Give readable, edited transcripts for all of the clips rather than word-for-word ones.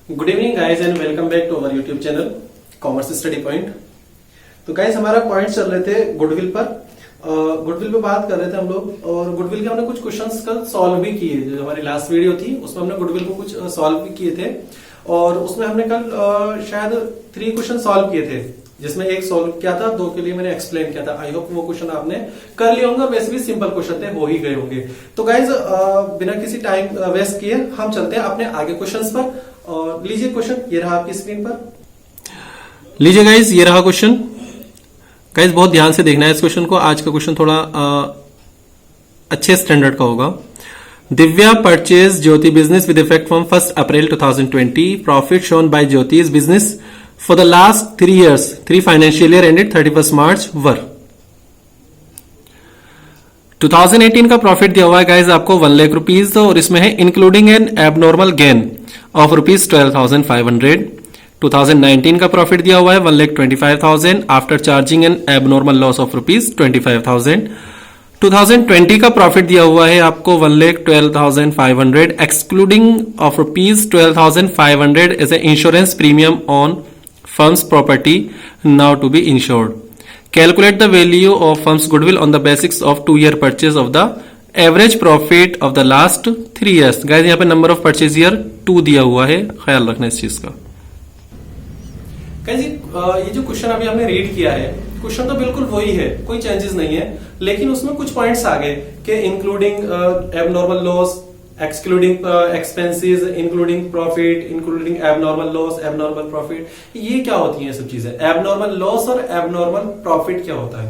Good evening guys and welcome back to our YouTube channel Commerce Study Point. तो guys हमारा point चल रहे थे गुडविल पर। गुडविल पे बात कर रहे थे हम लोग और गुडविल के हमने कुछ क्वेश्चंस कल सॉल्व भी किए। जो हमारी लास्ट वीडियो थी उसमें हमने गुडविल को कुछ सॉल्व भी किए थे और उसमें हमने कल शायद 3 क्वेश्चन सॉल्व किए थे, जिसमें एक सॉल्व किया था, 2 के लिए मैंने एक्सप्लेन किया था। आई होप वो क्वेश्चन आपने कर लिया होंगे, वैसे भी सिंपल क्वेश्चन थे, हो ही गए होंगे। तो गाइज बिना किसी टाइम वेस्ट किए हम चलते हैं अपने आगे क्वेश्चंस पर। और लीजिए क्वेश्चन, ये रहा आपकी स्क्रीन पर। लीजिए गाइज, ये रहा क्वेश्चन। गाइज बहुत ध्यान से देखना है इस क्वेश्चन को। आज का क्वेश्चन थोड़ा अच्छे स्टैंडर्ड का होगा। Divya purchase Jyoti business with effect from 1 April 2020. Profit shown by Jyoti's business for the last 3 years, 3 financial year ended 31 March वर। 2018 का प्रॉफिट दिया हुआ है गाइज आपको 1 लाख रुपीज, और इसमें है including an abnormal gain of rupees 12,500. 2019 का प्रॉफिट दिया हुआ है 1,25,000 after charging an abnormal loss of rupees 25,000. 2020 का प्रॉफिट दिया हुआ है आपको 1,12,500 excluding of rupees 12,500 as a insurance premium on firm's property now to be insured. Calculate the value of firm's goodwill on the basics of 2-year purchase of the average profit of the last 3 years. Guys यहाँ पे number of purchase year 2 दिया हुआ है, ख्याल रखना इस चीज का। गाइज ये जो क्वेश्चन अभी हमने रीड किया है, क्वेश्चन तो बिल्कुल वही है, कोई चेंजेस नहीं है, लेकिन उसमें कुछ पॉइंट्स आ गए कि including abnormal loss, excluding expenses, including profit, including abnormal loss, abnormal profit. ये क्या होती हैं सब चीजें? एबनॉर्मल लॉस और एबनॉर्मल प्रॉफिट क्या होता है,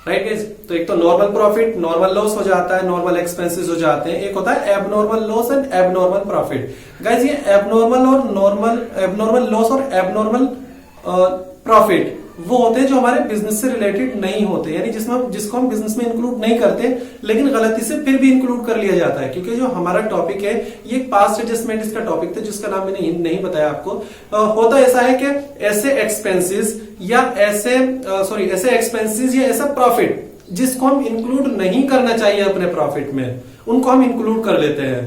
राइट गाइस? तो एक तो नॉर्मल प्रॉफिट, नॉर्मल लॉस हो जाता है, नॉर्मल एक्सपेंसेस हो जाते हैं, एक होता है abnormal loss and abnormal profit. Guys ये एबनॉर्मल और नॉर्मल, एबनॉर्मल लॉस और एबनॉर्मल प्रॉफिट वो होते हैं जो हमारे बिजनेस से रिलेटेड नहीं होते, यानी जिसको हम बिजनेस में इंक्लूड नहीं करते, लेकिन गलती से फिर भी इंक्लूड कर लिया जाता है, क्योंकि जो हमारा टॉपिक है ये पास्ट एडजस्टमेंट इसका टॉपिक था, जिसका नाम मैंने नहीं बताया आपको। होता ऐसा है कि ऐसे एक्सपेंसेस या ऐसे एक्सपेंसेस या ऐसा प्रॉफिट जिसको हम इंक्लूड नहीं करना चाहिए अपने प्रॉफिट में, उनको हम इंक्लूड कर लेते हैं।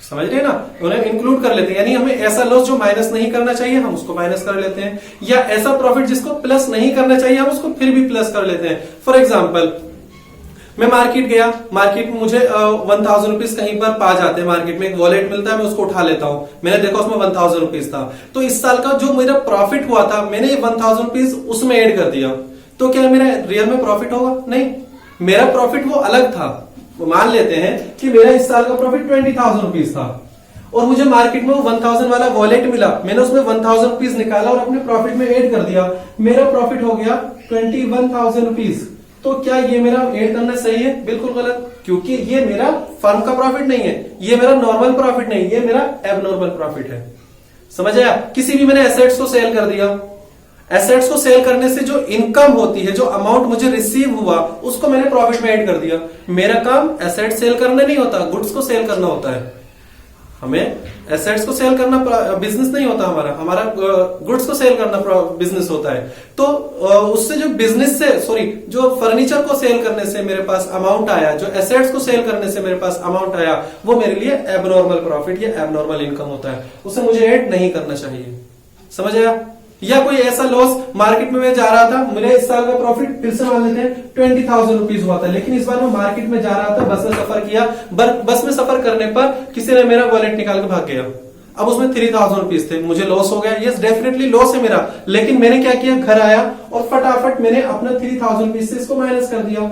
समझ रहे हैं ना? उन्हें इंक्लूड कर लेते हैं, यानी हमें ऐसा लॉस जो माइनस नहीं करना चाहिए हम उसको माइनस कर लेते हैं, या ऐसा प्रॉफिट जिसको प्लस नहीं करना चाहिए हम उसको फिर भी प्लस कर लेते हैं। फॉर एग्जाम्पल, मैं मार्केट गया, मार्केट में मुझे 1,000 रुपीज कहीं पर पा जाते हैं, मार्केट में एक वॉलेट मिलता है, मैं उसको उठा लेता हूं, मैंने देखा उसमें 1,000 रुपीज था, तो इस साल का जो मेरा प्रॉफिट हुआ था मैंने 1,000 रुपीज उसमें ऐड कर दिया, तो क्या मेरा रियल में प्रॉफिट होगा? नहीं, मेरा प्रॉफिट वो अलग था। मान लेते हैं कि मेरा इस साल का प्रॉफिट 20,000 रुपीज था और मुझे मार्केट में वो 1,000 वाला वॉलेट मिला, मैंने उसमें 1,000 रुपीज निकाला और अपने प्रॉफिट में ऐड कर दिया, मेरा प्रॉफिट हो गया 21,000 रुपीज। तो क्या ये मेरा ऐड करना सही है? बिल्कुल गलत, क्योंकि ये मेरा फर्म का प्रॉफिट नहीं है, ये मेरा नॉर्मल प्रॉफिट नहीं, ये मेरा एबनॉर्मल प्रॉफिट है। समझ आया? किसी भी मैंने एसेट्स को सेल कर दिया, एसेट्स को सेल करने से जो इनकम होती है, जो अमाउंट मुझे रिसीव हुआ, उसको मैंने प्रॉफिट में ऐड कर दिया। मेरा काम एसेट सेल करना नहीं होता, गुड्स को सेल करना होता है। हमें एसेट्स को सेल करना बिजनेस नहीं होता, हमारा गुड्स को सेल करना बिजनेस होता है। तो उससे जो बिजनेस से जो फर्नीचर को सेल करने से मेरे पास अमाउंट आया, जो एसेट्स को सेल करने से मेरे पास अमाउंट आया, वो मेरे लिए एबनॉर्मल प्रॉफिट या एबनॉर्मल इनकम होता है, उसे मुझे ऐड नहीं करना चाहिए। समझ आया? या कोई ऐसा लॉस, मार्केट में मैं जा रहा था, मेरे इस साल का प्रॉफिट फिर से मान लेते हैं 20,000 रुपीज हुआ था, लेकिन इस बार मैं मार्केट में जा रहा था, बस में सफर किया, बस में सफर करने पर किसी ने मेरा वॉलेट निकाल के भाग गया, अब उसमें 3,000 रुपीज थे, मुझे लॉस हो गया। यस, डेफिनेटली लॉस है मेरा, लेकिन मैंने क्या किया, घर आया और फटाफट मैंने अपना 3,000 रुपीज से इसको माइनस कर दिया,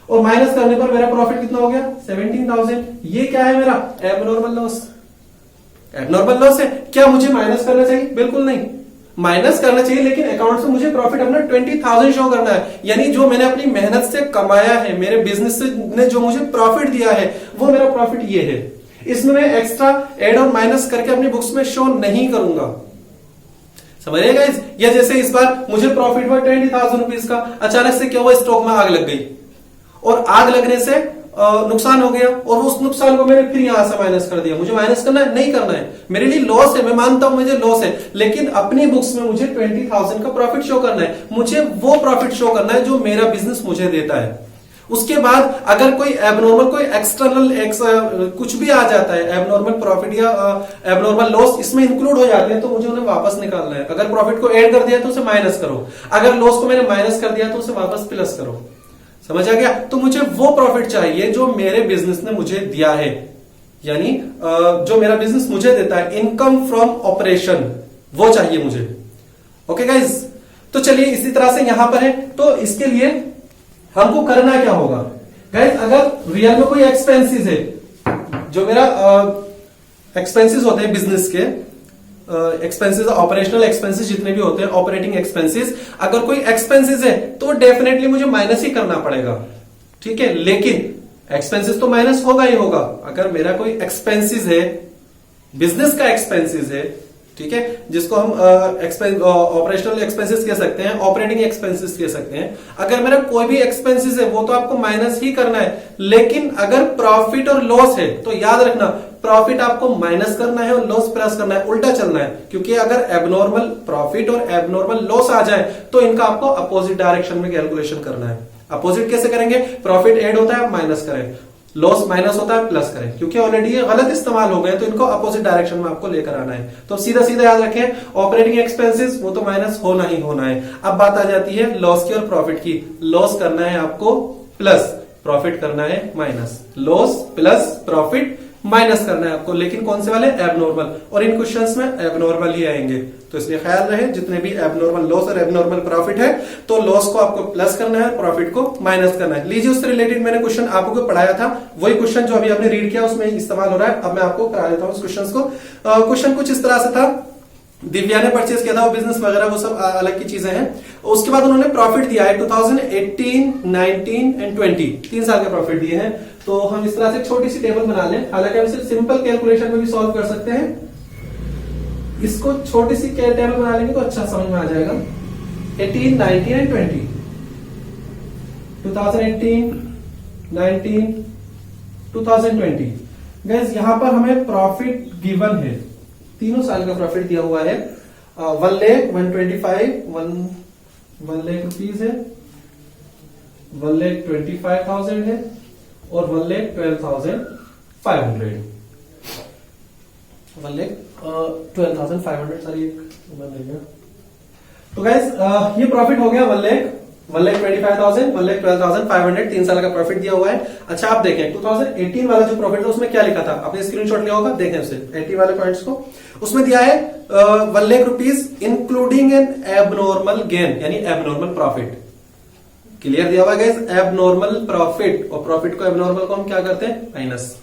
और माइनस करने पर मेरा प्रॉफिट कितना हो गया? 17,000। ये क्या है? मेरा एबनॉर्मल लॉस। एबनॉर्मल लॉस है, क्या मुझे माइनस करना चाहिए? बिल्कुल नहीं, माइनस करना चाहिए, लेकिन अकाउंट से मुझे प्रॉफिट अपना 20,000 शो करना है, यानी जो मैंने अपनी मेहनत से कमाया है, मेरे बिजनेस ने जो मुझे प्रॉफिट दिया है, वो मेरा प्रॉफिट ये है। इसमें मैं एक्स्ट्रा ऐड और माइनस करके अपनी बुक्स में शो नहीं करूंगा। समझिए गाइस? या जैसे इस बार मुझे प्रॉफिट हुआ 20,000 रुपीज का, अचानक से क्या हुआ, स्टॉक में आग लग गई, और आग लगने से नुकसान हो गया, और उस नुकसान को मैंने फिर यहां से माइनस कर दिया। मुझे माइनस करना है? नहीं करना है, मेरे लिए लॉस है, मैं मानता हूं मुझे लॉस है, लेकिन अपनी बुक्स में मुझे 20,000 का प्रॉफिट शो करना है, मुझे वो प्रॉफिट शो करना है जो मेरा बिजनेस मुझे देता है, उसके बाद अगर कोई एबनॉर्मल, कोई एक्सटर्नल कुछ भी आ जाता है, एबनॉर्मल प्रॉफिट या एबनॉर्मल लॉस इसमें इंक्लूड हो जाते हैं, तो मुझे उन्हें वापस निकालना है। अगर प्रॉफिट को ऐड कर दिया तो उसे माइनस करो, अगर लॉस को मैंने माइनस कर दिया तो उसे वापस प्लस करो। समझ आ गया? तो मुझे वो प्रॉफिट चाहिए जो मेरे बिजनेस ने मुझे दिया है, यानी जो मेरा बिजनेस मुझे देता है, इनकम फ्रॉम ऑपरेशन, वो चाहिए मुझे। ओके गाइज, तो चलिए इसी तरह से यहां पर है, तो इसके लिए हमको करना क्या होगा गाइज, अगर रियल में कोई एक्सपेंसेस है, जो मेरा एक्सपेंसेस होते हैं बिजनेस के, एक्सपेंसेस, ऑपरेशनल एक्सपेंसेस जितने भी होते हैं, ऑपरेटिंग एक्सपेंसेस, अगर कोई एक्सपेंसेस है तो डेफिनेटली मुझे माइनस ही करना पड़ेगा, ठीक है। लेकिन एक्सपेंसेस तो माइनस होगा ही होगा। अगर मेरा कोई एक्सपेंसेस है, बिजनेस का एक्सपेंसेस है, ठीक है, जिसको हम ऑपरेशनल एक्सपेंसेस कह सकते हैं, ऑपरेटिंग एक्सपेंसेस कह सकते हैं, अगर मेरा कोई भी एक्सपेंसेस है वो तो आपको माइनस ही करना है। लेकिन अगर प्रॉफिट और लॉस है तो याद रखना, प्रॉफिट आपको माइनस करना है और लॉस प्लस करना है, उल्टा चलना है। क्योंकि अगर एबनॉर्मल प्रॉफिट और एबनॉर्मल लॉस आ जाए तो इनका आपको अपोजिट डायरेक्शन में कैलकुलेशन करना है। अपोजिट कैसे करेंगे? प्रॉफिट ऐड होता है माइनस करें, लॉस माइनस होता है प्लस करें, क्योंकि ऑलरेडी ये गलत इस्तेमाल हो गए, तो इनको अपोजिट डायरेक्शन में आपको लेकर आना है। तो सीधा सीधा याद रखें, ऑपरेटिंग एक्सपेंसेस वो तो माइनस होना ही होना है। अब बात आ जाती है लॉस की और प्रॉफिट की। लॉस करना है आपको प्लस, प्रॉफिट करना है minus. Loss plus profit minus करना है आपको, लेकिन कौन से वाले? एबनॉर्मल। और इन क्वेश्चंस में एबनॉर्मल ही आएंगे, तो इसलिए ख्याल रहे जितने भी एबनॉर्मल लॉस और एबनॉर्मल प्रॉफिट है, तो लॉस को आपको प्लस करना है, प्रॉफिट को माइनस करना है। लीजिए, उससे रिलेटेड मैंने क्वेश्चन आपको पढ़ाया था, वही क्वेश्चन जो अभी आपने रीड किया उसमें इस्तेमाल हो रहा है। अब मैं आपको करा देता हूं उस क्वेश्चन को। क्वेश्चन कुछ इस तरह से था, दिव्या ने परचेज किया था, वो बिजनेस वगैरह वो सब अलग की चीजें हैं। उसके बाद उन्होंने प्रॉफिट दिया है 2018, 19 एंड 20, 3 साल के प्रॉफिट दिए हैं। तो हम इस तरह से छोटी सी टेबल बना लें, हालांकि हम इसे सिंपल कैलकुलेशन में भी सॉल्व कर सकते हैं। इसको छोटी सी टेबल बना लेंगे तो अच्छा समझ में आ जाएगा। 18, 19 एंड 20, 2018, 19, 2020। गाइस यहां पर हमें प्रॉफिट गिवन है, तीनों साल का प्रॉफिट दिया हुआ है। 1,125,000 रुपीज है, 1,25,000 है और 1,12,500, 1,12,500 सॉरी तो गाइस ये प्रॉफिट हो गया 1,25,000, 1,12,500, 3 साल का प्रॉफिट दिया हुआ है। अच्छा आप देखें 2018 वाला जो प्रॉफिट था उसमें क्या लिखा था, आपने स्क्रीनशॉट लिया होगा, देखें उसे 80 वाले पॉइंट्स को। उसमें दिया है 1,00,000 rupees including an abnormal gain, यानी एबनॉर्मल प्रॉफिट। क्लियर दिया हुआ है एबनॉर्मल प्रॉफिट, और प्रॉफिट को एबनॉर्मल को हम क्या करते हैं? माइनस।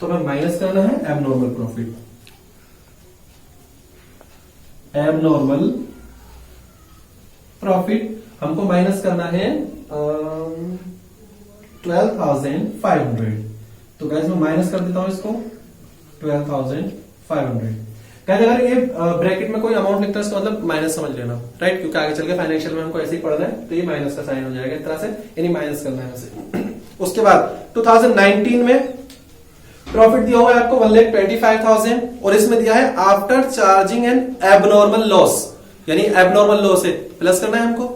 तो हमें माइनस करना है एबनॉर्मल प्रॉफिट, एबनॉर्मल प्रॉफिट हमको माइनस करना है 12,500। तो गाइस मैं माइनस कर देता हूं इसको 12,500। कहते अगर ये ब्रैकेट में कोई अमाउंट लिखता है इसका मतलब माइनस समझ लेना, राइट, क्योंकि आगे चल के फाइनेंशियल में हमको ऐसे ही पढ़ना है, तो ये माइनस का साइन हो जाएगा इस तरह से, यानी माइनस करना है उसे। उसके बाद 2019 में प्रॉफिट दिया हुआ है आपको 1,25,000 और इसमें दिया है after charging an abnormal loss, यानी एबनॉर्मल लॉस है प्लस करना है हमको।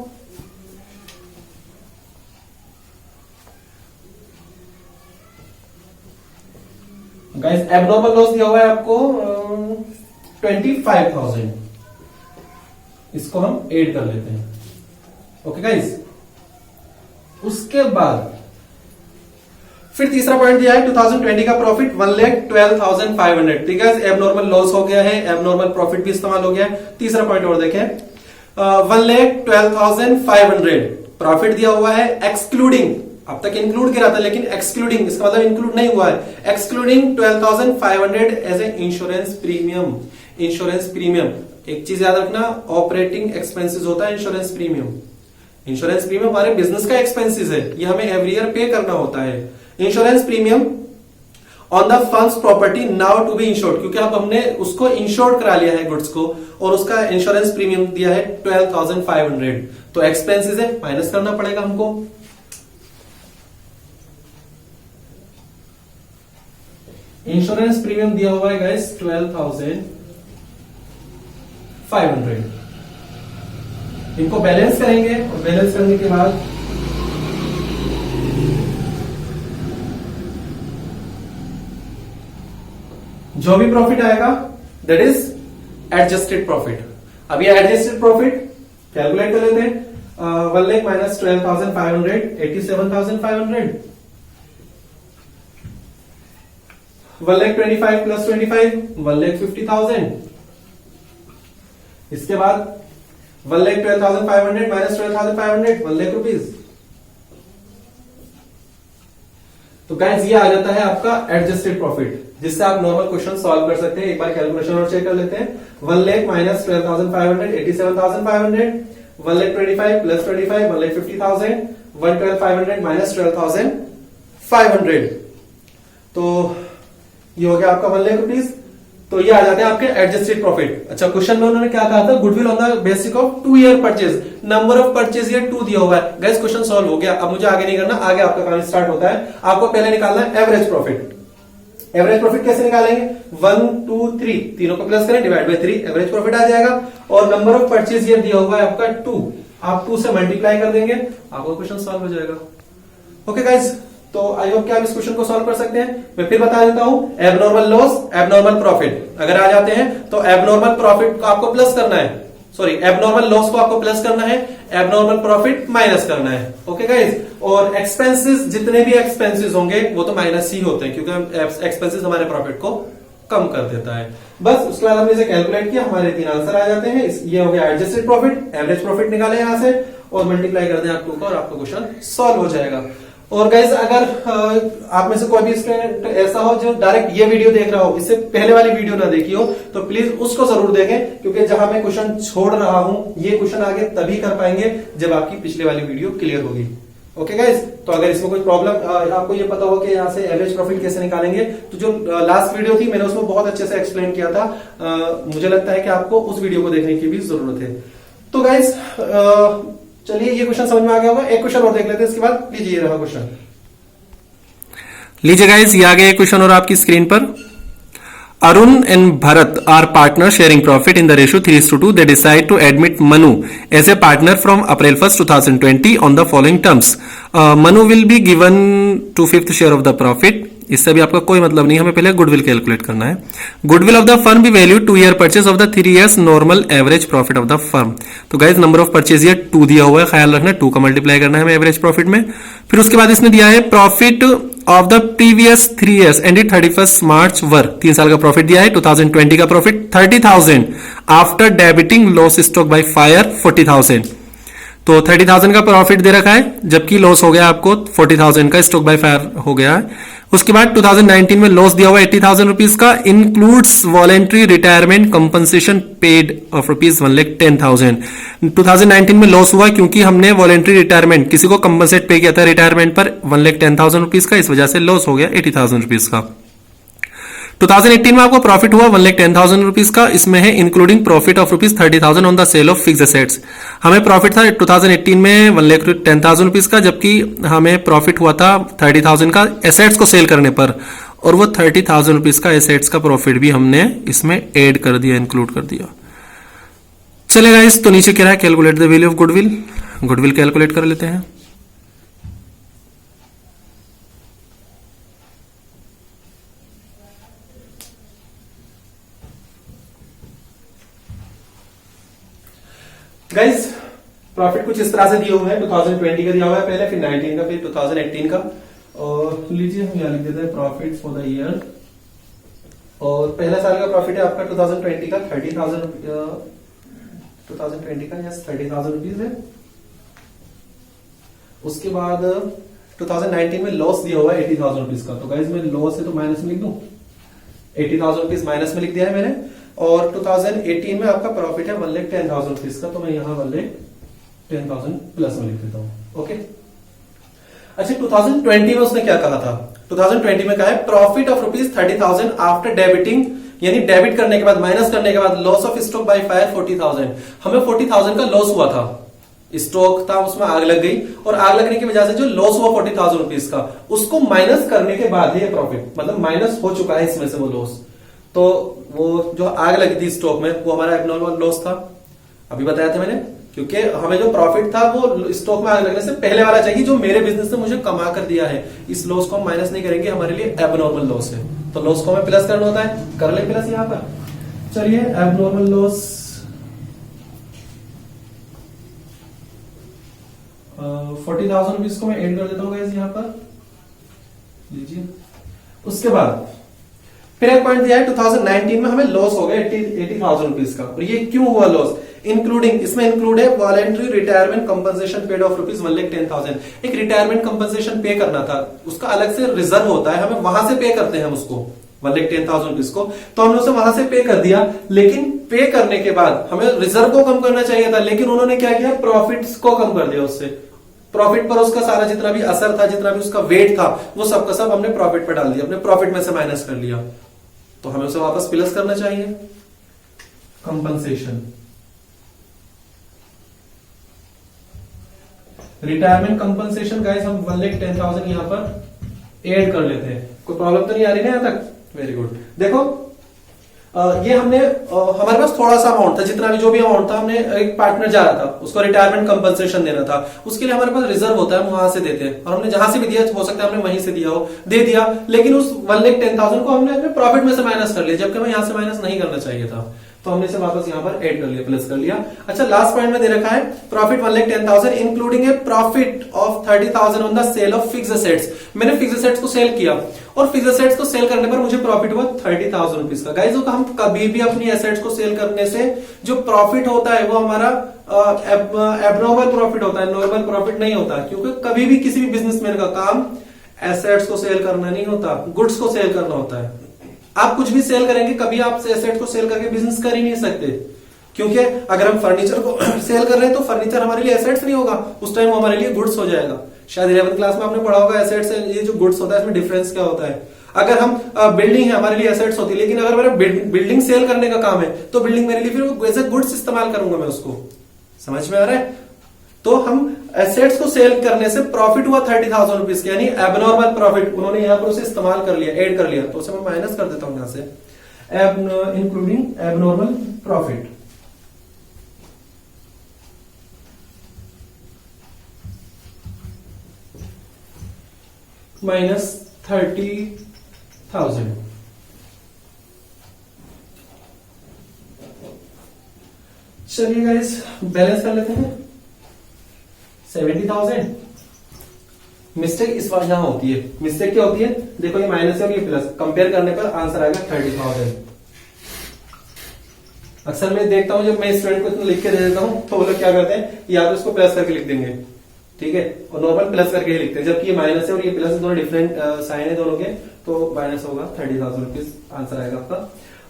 गाइस एबनॉर्मल लॉस दिया हुआ है आपको 25,000, इसको हम ऐड कर लेते हैं। ओके गाइस, उसके बाद फिर तीसरा पॉइंट दिया है 2020 का प्रॉफिट 1,12,500, ठीक है, एबनॉर्मल लॉस हो गया है, एबनॉर्मल प्रॉफिट भी इस्तेमाल हो गया है। तीसरा पॉइंट और देखें 1,12,500 प्रॉफिट दिया हुआ है एक्सक्लूडिंग, अब तक इंक्लूड किया था लेकिन एक्सक्लूडिंग, इसका मतलब इंक्लूड नहीं हुआ है, excluding 12,500 as a insurance premium. Insurance premium एक चीज याद रखना, ऑपरेटिंग एक्सपेंसेस होता है इंश्योरेंस प्रीमियम। इंश्योरेंस प्रीमियम हमारे बिजनेस का एक्सपेंसेस है, ये हमें एवरी ईयर पे करना होता है। Insurance premium on the firm's property now to be insured, क्योंकि अब हमने उसको इंश्योर्ड करा लिया है गुड्स को, और उसका इंश्योरेंस प्रीमियम दिया है 12,500। तो एक्सपेंसेस है माइनस करना पड़ेगा हमको। इंश्योरेंस प्रीमियम दिया हुआ है गाइस 12,500, इनको बैलेंस करेंगे और बैलेंस करने के बाद जो भी प्रॉफिट आएगा दैट इज एडजस्टेड प्रॉफिट। अब ये एडजस्टेड प्रॉफिट कैलकुलेट कर लेते हैं। 1 लाख माइनस 12,500 87,500, 1 लाख 25 प्लस 25 1 लाख 50,000। इसके बाद 1 लाख 12,500 माइनस 12,500 1 लाख रुपीज। तो गाइस ये आ जाता है आपका एडजस्टेड प्रॉफिट, जिससे आप नॉर्मल क्वेश्चन सॉल्व कर सकते हैं। एक बार कैलकुलेशन और चेक कर लेते हैं। 1 lakh minus 12,500 87,500, 1 lakh 25 plus 25 1 lakh 50,000, 112,500 minus 12,500। तो ये हो गया आपका 1 लाख रुपीज। तो ये आ जाते हैं आपके एडजस्टेड प्रॉफिट। अच्छा, क्वेश्चन में उन्होंने क्या कहा था? Goodwill on the basic of 2 year purchase, number of purchase year 2 दिया हुआ है। गाइस क्वेश्चन सॉल्व हो गया। अब मुझे आगे नहीं करना, आगे आपका काम स्टार्ट होता है। आपको पहले निकालना है एवरेज प्रॉफिट। एवरेज प्रॉफिट कैसे निकालेंगे? 1 2 3 तीनों को प्लस करें, डिवाइड बाय 3, एवरेज प्रॉफिट आ जाएगा। और नंबर ऑफ परचेज ईयर दिया हुआ है आपका 2, आप 2 से मल्टीप्लाई कर देंगे, आपका क्वेश्चन सॉल्व हो जाएगा। ओके गाइस, तो आई होप कि आप इस क्वेश्चन को सॉल्व कर सकते हैं। मैं फिर बता देता हूं, एबनॉर्मल लॉस एबनॉर्मल प्रॉफिट अगर आ जाते हैं तो एबनॉर्मल प्रॉफिट को आपको प्लस करना है, सॉरी एबनॉर्मल लॉस को आपको प्लस करना है, एबनॉर्मल प्रॉफिट माइनस करना है। ओके गाइस, और एक्सपेंसेस, जितने भी एक्सपेंसेस होंगे वो तो माइनस ही होते हैं, क्योंकि एक्सपेंसेस हमारे प्रॉफिट को कम कर देता है। बस उसके बाद हमने इसे कैलकुलेट किया, हमारे 3 आंसर आ जाते हैं। ये हो गया एडजस्टेड प्रॉफिट, एवरेज प्रॉफिट निकाले यहां से और मल्टीप्लाई कर दें आप 2 का और आपका क्वेश्चन सॉल्व हो जाएगा। और गाइस अगर आप में से कोई भी स्टूडेंट ऐसा हो जो डायरेक्ट ये वीडियो देख रहा हो, इससे पहले वाली वीडियो ना देखी हो, तो प्लीज उसको जरूर देखें, क्योंकि जहां मैं क्वेश्चन छोड़ रहा हूं ये क्वेश्चन आगे तभी कर पाएंगे जब आपकी पिछले वाली वीडियो क्लियर होगी। ओके गाइस, तो अगर इसमें कोई प्रॉब्लम आपको ये पता हो कि यहाँ से एवरेज प्रॉफिट कैसे निकालेंगे, तो जो लास्ट वीडियो थी मैंने उसमें बहुत अच्छे से एक्सप्लेन किया था। मुझे लगता है कि आपको उस वीडियो को देखने की भी जरूरत है। तो गाइस चलिए, ये क्वेश्चन समझ में आ गया होगा। एक क्वेश्चन और देख लेते हैं, इसके बाद लीजिए ये रहा क्वेश्चन। लीजिए गाइस, ये आ गया क्वेश्चन और आपकी स्क्रीन पर। Arun and Bharat are partners sharing profit in the ratio 3:2. They decide to admit Manu as a partner from April 1st, 2020 on the following terms. Manu will be given 2/5 share of the profit. इससे भी आपका कोई मतलब नहीं, हमें पहले goodwill calculate करना है। Goodwill of the firm be value 2 year purchase of the 3 years normal average profit of the firm. तो guys number of purchase year 2 दिया हुआ है, ख्याल रखना 2 का मल्टीप्लाई करना है हमें एवरेज प्रॉफिट में। फिर उसके बाद इसने दिया है profit of the previous 3 years ended 31 March वर, 3 साल का प्रॉफिट दिया है। 2020 का profit 30,000 after debiting loss stock by fire 40,000। तो 30,000 का प्रॉफिट दे रखा है, जबकि लॉस हो गया आपको 40,000 का, स्टॉक बाय फायर हो गया है। उसके बाद 2019 में लॉस दिया हुआ 80,000 रुपीज का, includes voluntary retirement compensation paid of rupees 1,10,000। 2019 में लॉस हुआ क्योंकि हमने वॉलेंट्री रिटायरमेंट किसी को कंपनसेट पे किया था रिटायरमेंट पर 1,10,000 रुपीज का, इस वजह से लॉस हो गया 80,000 रुपीज का। 2018 में आपको प्रॉफिट हुआ 1,10,000 रुपीज का, इसमें है including profit of rupees 30,000 on the sale of fix assets. हमें प्रॉफिट था 2018 में 1,10,000 रुपीज का, जबकि हमें प्रॉफिट हुआ था 30,000 का एसेट्स को सेल करने पर, और वो 30,000 रुपीज का एसेट्स का प्रॉफिट भी हमने इसमें ऐड कर दिया, इंक्लूड कर दिया। चलेगा इस, तो नीचे कह रहा है calculate the value of goodwill. Goodwill calculate कर लेते हैं। गाइस प्रॉफिट कुछ इस तरह से दिए हुए हैं। 2020 का दिया हुआ है पहले, फिर 19 का, फिर 2018 का। और लीजिए हम यहाँ लिख देते हैं प्रॉफिट फॉर द ईयर। और पहला साल का प्रॉफिट है आपका 2020 का 30,000 2020 का, यस 30,000 रुपीज है। उसके बाद 2019 में लॉस दिया हुआ है 80,000 रुपीज का। तो गाइस मैं लॉस है तो माइनस में लिख दूं, 80,000 रुपीज माइनस में लिख दिया है मैंने। और 2018 में आपका प्रॉफिट है 1,10,000 रुपीज का, तो मैं यहाँ 1,10,000 प्लस में लिख देता हूँ। ओके, अच्छा 2020 में उसने क्या कहा था? 2020 में कहा है profit of rupees 30,000 after debiting, यानी डेबिट करने के बाद, माइनस करने के बाद loss of stock by fire 40,000। हमें 40,000 का लॉस हुआ था, स्टॉक था उसमें आग लग गई, और आग लगने की वजह से जो लॉस हुआ 40,000 रुपीज का, उसको माइनस करने के बाद ही प्रॉफिट, मतलब माइनस हो चुका है इसमें से वो लॉस। तो वो जो आग लगी थी स्टॉक में, वो हमारा एबनॉर्मल लॉस था, अभी बताया था मैंने। क्योंकि हमें जो प्रॉफिट था वो स्टॉक में आग लगने से पहले वाला चाहिए, जो मेरे बिजनेस ने मुझे कमा कर दिया है। इस लॉस को हम माइनस नहीं करेंगे, हमारे लिए एबनॉर्मल लॉस है, तो लॉस को हमें प्लस करना होता है, कर ले प्लस यहां पर। चलिए एबनॉर्मल लॉस 40,000 रुपीज को मैं ऐड कर देता हूँ गाइस यहां पर, लीजिए। उसके बाद फिर एक पॉइंट दिया है 2019 में हमें लॉस हो गया 80,000 रुपीज का, और ये क्यों हुआ लॉस? इंक्लूडिंग, इसमें इंक्लूड है voluntary retirement compensation paid of rupees 1,10,000। एक रिटायरमेंट कंपनसेशन पे करना था, उसका अलग से रिजर्व होता है, हमें वहां से पे करते हैं हम उसको 1,10,000 रुपीज को, तो हमने उसे वहां से पे कर दिया। लेकिन पे करने के बाद हमें रिजर्व को कम करना चाहिए था, लेकिन उन्होंने क्या किया, प्रॉफिट्स को कम कर दिया। उससे प्रॉफिट पर उसका सारा जितना भी असर था, जितना भी उसका वेट था, वो सबका सब हमने प्रॉफिट पर डाल दिया, अपने प्रॉफिट में से माइनस कर लिया, तो हमें उसे वापस प्लस करना चाहिए। कंपनसेशन, रिटायरमेंट कंपनसेशन गाइस हम 1,10,000 यहां पर ऐड कर लेते हैं। कोई प्रॉब्लम तो नहीं आ रही ना यहां तक? Very good. देखो ये हमने हमारे पास थोड़ा सा अमाउंट था, जितना भी जो भी अमाउंट था, हमने एक पार्टनर जा रहा था, उसको रिटायरमेंट कंपनसेशन देना था, उसके लिए हमारे पास रिजर्व होता है, हम वहां से देते हैं, और हमने जहां से भी दिया, हो सकता है हमने वहीं से दिया हो, दे दिया, लेकिन उस 1,10,000 को हमने अपने प्रॉफिट में से माइनस कर लिया, जबकि हमें यहां से माइनस नहीं करना चाहिए था, तो हमने इसे वापस यहां पर ऐड कर लिया, प्लस कर लिया। अच्छा, लास्ट पॉइंट में दे रखा है profit 1,10,000 including a profit of 30,000 on the sale of fixed assets. मैंने फिक्स्ड एसेट्स को सेल किया, और फिक्स्ड एसेट्स को सेल करने पर मुझे प्रॉफिट हुआ 30,000 रुपीज का। गाइस, हम कभी भी अपनी एसेट्स को सेल करने से जो प्रॉफिट होता है वो हमारा एबनॉर्मल प्रॉफिट होता है, नॉर्मल प्रॉफिट नहीं होता, क्योंकि कभी भी किसी भी बिजनेसमैन का काम एसेट्स को सेल करना नहीं होता, गुड्स को सेल करना होता है। आप कुछ भी सेल करेंगे, कभी आप एसेट को सेल करके बिजनेस कर ही नहीं सकते, क्योंकि अगर हम फर्नीचर को सेल कर रहे हैं तो फर्नीचर हमारे लिए एसेट्स नहीं होगा, उस टाइम वो हमारे लिए गुड्स हो जाएगा। शायद 11th क्लास में आपने पढ़ा होगा एसेट्स से ये जो गुड्स होता है इसमें डिफरेंस क्या होता है। अगर हम बिल्डिंग है, हमारे लिए एसेट्स होती है, लेकिन अगर मेरा बिल्डिंग सेल करने का काम है तो बिल्डिंग मेरे लिए फिर एज ए गुड्स इस्तेमाल करूंगा मैं उसको। समझ में आ रहा है? तो हम एसेट्स को सेल करने से प्रॉफिट हुआ 30,000 रुपीज के, यानी एबनॉर्मल प्रॉफिट, उन्होंने यहां पर उसे इस्तेमाल कर लिया, ऐड कर लिया, तो उसे मैं माइनस कर देता हूं यहां से, इंक्लूडिंग एबनॉर्मल प्रॉफिट। माइनस 30,000। चलिए गाइस, बैलेंस कर लेते हैं। 70,000। मिस्टेक इस बार यहां होती है, मिस्टेक क्या होती है, देखो ये माइनस है और ये प्लस, कंपेयर करने पर आंसर आएगा 30,000। अक्सर मैं देखता हूं, जब मैं स्टूडेंट को इसमें लिख के दे देता हूं तो वो लोग क्या करते हैं, या तो इसको प्लस करके लिख देंगे, ठीक है, और नॉर्मल प्लस करके ही लिखते हैं, जबकि ये माइनस है और ये प्लस है, दोनों डिफरेंट साइन है दोनों के, तो माइनस होगा 30,000 रुपीज, आंसर आएगा आपका।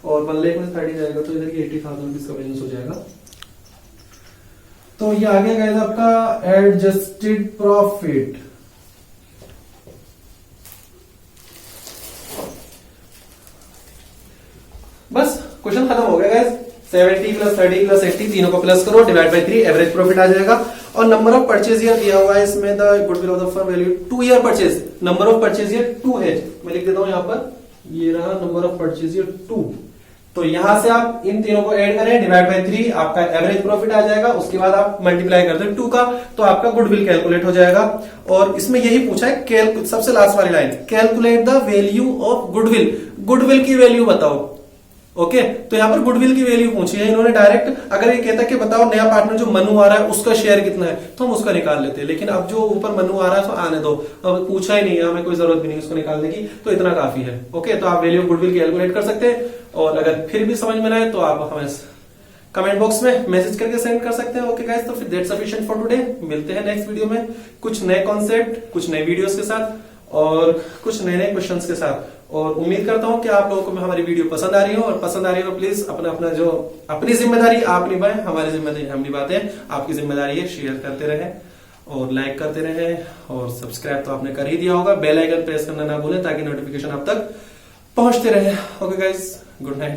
और 1 लाख में 30 जाएगा तो इधर 80,000 रुपीज का माइनस हो जाएगा। तो ये आ गया गाइस आपका एडजस्टेड प्रॉफिट। बस क्वेश्चन खत्म हो गया गाइस। 70 प्लस 30 प्लस 80 तीनों को प्लस करो, डिवाइड बाय 3, एवरेज प्रॉफिट आ जाएगा। और नंबर ऑफ परचेज ईयर दिया हुआ है इसमें, the goodwill of the firm value 2 year purchase, number of purchase year 2 है, मैं लिख देता हूं यहां पर, ये रहा नंबर ऑफ परचेज ईयर 2। तो यहां से आप इन तीनों को ऐड करें, डिवाइड बाय 3, आपका एवरेज प्रॉफिट आ जाएगा, उसके बाद आप मल्टीप्लाई कर दें 2 का, तो आपका गुडविल कैलकुलेट हो जाएगा। और इसमें यही पूछा है, सबसे लास्ट वाली line, calculate the value of goodwill, goodwill की वैल्यू बताओ। ओके, तो यहां पर गुडविल की वैल्यू पूछी है इन्होंने डायरेक्ट। अगर ये कहता कि बताओ नया पार्टनर जो मनु आ रहा है उसका शेयर कितना है, तो हम उसका निकाल लेते हैं, लेकिन अब जो ऊपर मनु आ रहा है तो आने दो, अब पूछा ही नहीं है, हमें कोई जरूरत भी नहीं उसको निकालने की, तो इतना काफी है। ओके, तो आप वैल्यू ऑफ गुडविल कैलकुलेट कर सकते हैं, और अगर फिर भी समझ में ना आए तो आप हमें कमेंट बॉक्स में मैसेज करके सेंड कर सकते हैं। ओके गाइस, तो फिर दैट्स सफिशिएंट फॉर टुडे। मिलते हैं नेक्स्ट वीडियो में कुछ नए कॉन्सेप्ट, कुछ नए वीडियोस के साथ और कुछ नए नए क्वेश्चंस के साथ। और उम्मीद करता हूं कि आप लोगों को हमारी वीडियो पसंद आ रही हो, और पसंद आ रही हो प्लीज अपना अपना जो अपनी जिम्मेदारी आप निभाएं, हमारी जिम्मेदारी हम निभाते हैं, आपकी जिम्मेदारी है शेयर करते रहे और लाइक करते रहे, और सब्सक्राइब तो आपने कर ही दिया होगा, बेल आइकन प्रेस करना ना भूलें ताकि नोटिफिकेशन आप तक पहुंचते रहे। Okay guys, good night.